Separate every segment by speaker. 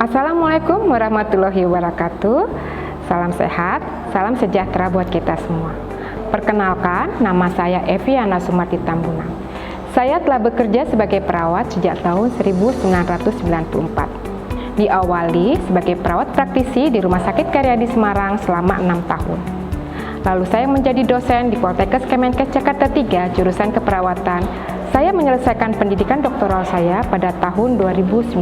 Speaker 1: Assalamualaikum warahmatullahi wabarakatuh. Salam sehat, salam sejahtera buat kita semua. Perkenalkan, nama saya Eviana Sumarti Tambunang. Saya telah bekerja sebagai perawat sejak tahun 1994. Diawali sebagai perawat praktisi di Rumah Sakit Karyadi Semarang selama 6 tahun. Lalu saya menjadi dosen di Poltekkes Kemenkes Jakarta 3, jurusan keperawatan. Saya menyelesaikan pendidikan doktoral saya pada tahun 2019.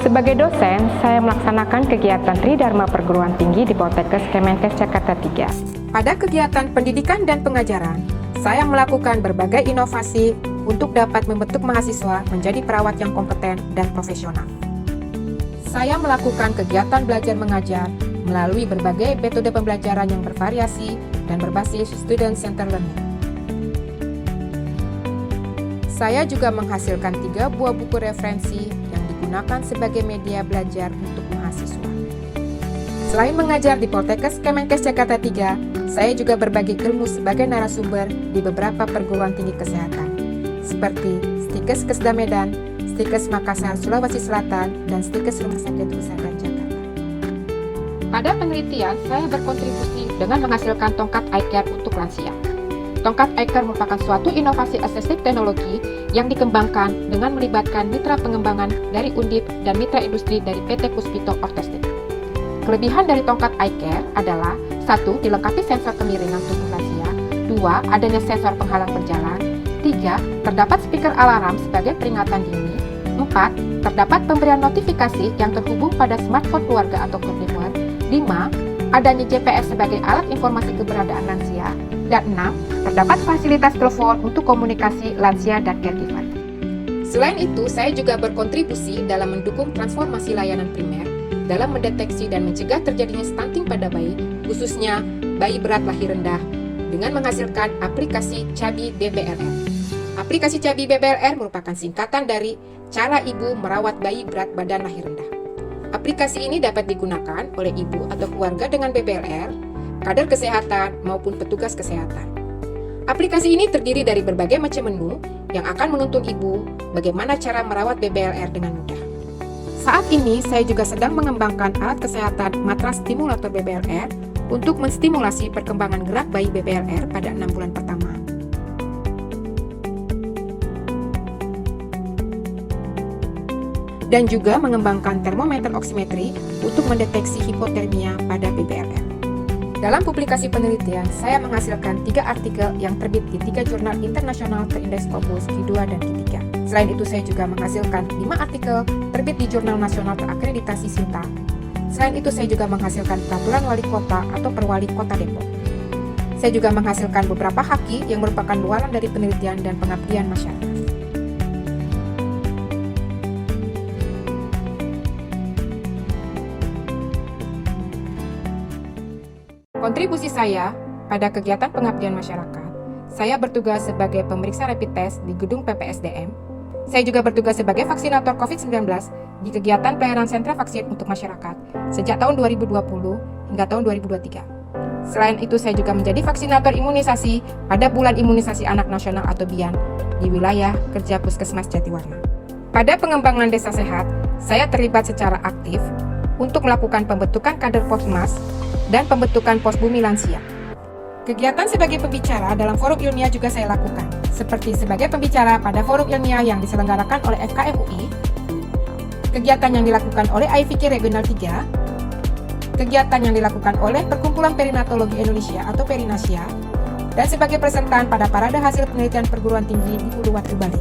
Speaker 1: Sebagai dosen, saya melaksanakan kegiatan Tridharma Perguruan Tinggi di Poltekkes Kemenkes Jakarta 3. Pada kegiatan pendidikan dan pengajaran, saya melakukan berbagai inovasi untuk dapat membentuk mahasiswa menjadi perawat yang kompeten dan profesional. Saya melakukan kegiatan belajar mengajar melalui berbagai metode pembelajaran yang bervariasi dan berbasis student-centered learning. Saya juga menghasilkan 3 buah buku referensi yang digunakan sebagai media belajar untuk mahasiswa. Selain mengajar di Poltekkes Kemenkes Jakarta 3, saya juga berbagi ilmu sebagai narasumber di beberapa perguruan tinggi kesehatan, seperti Stikes Kesda Medan, Stikes Makassar Sulawesi Selatan, dan Stikes Rumah Sakit Husada Jakarta. Pada penelitian, saya berkontribusi dengan menghasilkan tongkat eye care untuk lansia. Tongkat eye care merupakan suatu inovasi asistif teknologi yang dikembangkan dengan melibatkan mitra pengembangan dari Undip dan mitra industri dari PT Puspito Ortestik. Kelebihan dari tongkat eye care adalah 1. Dilengkapi sensor kemiringan tubuh lansia, 2. Adanya sensor penghalang berjalan, 3. Terdapat speaker alarm sebagai peringatan dini, 4. Terdapat pemberian notifikasi yang terhubung pada smartphone keluarga atau consumer, 5. Adanya GPS sebagai alat informasi keberadaan lansia, dan 6. Terdapat fasilitas telepon untuk komunikasi lansia dan caregiver. Selain itu, saya juga berkontribusi dalam mendukung transformasi layanan primer dalam mendeteksi dan mencegah terjadinya stunting pada bayi, khususnya bayi berat lahir rendah, dengan menghasilkan aplikasi Cabi BBLR. Aplikasi Cabi BBLR merupakan singkatan dari Cara Ibu Merawat Bayi Berat Badan Lahir Rendah. Aplikasi ini dapat digunakan oleh ibu atau keluarga dengan BBLR, kader kesehatan, maupun petugas kesehatan. Aplikasi ini terdiri dari berbagai macam menu yang akan menuntun ibu bagaimana cara merawat BBLR dengan mudah. Saat ini, saya juga sedang mengembangkan alat kesehatan matras stimulator BBLR untuk menstimulasi perkembangan gerak bayi BBLR pada 6 bulan pertama. Dan juga mengembangkan termometer oximetri untuk mendeteksi hipotermia pada BBLR. Dalam publikasi penelitian, saya menghasilkan 3 artikel yang terbit di 3 jurnal internasional terindeks Scopus Q2 dan Q3. Selain itu, saya juga menghasilkan 5 artikel terbit di jurnal nasional terakreditasi SINTA. Selain itu, saya juga menghasilkan peraturan wali kota atau perwali kota Depok. Saya juga menghasilkan beberapa haki yang merupakan luaran dari penelitian dan pengabdian masyarakat. Kontribusi saya pada kegiatan pengabdian masyarakat, saya bertugas sebagai pemeriksa rapid test di gedung PPSDM. Saya juga bertugas sebagai vaksinator COVID-19 di kegiatan pelayanan sentra vaksin untuk masyarakat sejak tahun 2020 hingga tahun 2023. Selain itu, saya juga menjadi vaksinator imunisasi pada bulan imunisasi anak nasional atau BIAN di wilayah kerja Puskesmas Jatiwarna. Pada pengembangan desa sehat, saya terlibat secara aktif untuk melakukan pembentukan kader Posmas dan pembentukan pos bumi lansia. Kegiatan sebagai pembicara dalam forum ilmiah juga saya lakukan, seperti sebagai pembicara pada forum ilmiah yang diselenggarakan oleh FKM UI, kegiatan yang dilakukan oleh IVK Regional 3, kegiatan yang dilakukan oleh Perkumpulan Perinatologi Indonesia atau Perinasia, dan sebagai presentan pada parade hasil penelitian perguruan tinggi di Uluwatu, Bali.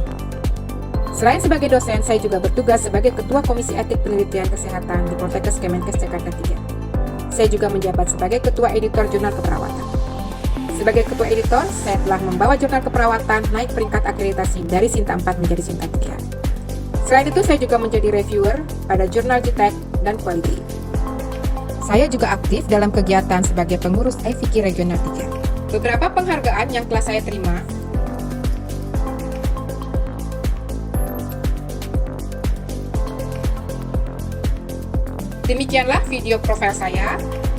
Speaker 1: Selain sebagai dosen, saya juga bertugas sebagai Ketua Komisi Etik Penelitian Kesehatan di Poltekkes Kemenkes Jakarta 3. Saya juga menjabat sebagai Ketua Editor Jurnal Keperawatan. Sebagai Ketua Editor, saya telah membawa Jurnal Keperawatan naik peringkat akreditasi dari SINTA 4 menjadi SINTA 3. Selain itu, saya juga menjadi reviewer pada Jurnal JITEC dan Quality. Saya juga aktif dalam kegiatan sebagai pengurus IVK Regional 3. Beberapa penghargaan yang telah saya terima: demikianlah video profil saya.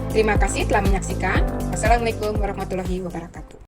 Speaker 1: Terima kasih telah menyaksikan. Wassalamualaikum warahmatullahi wabarakatuh.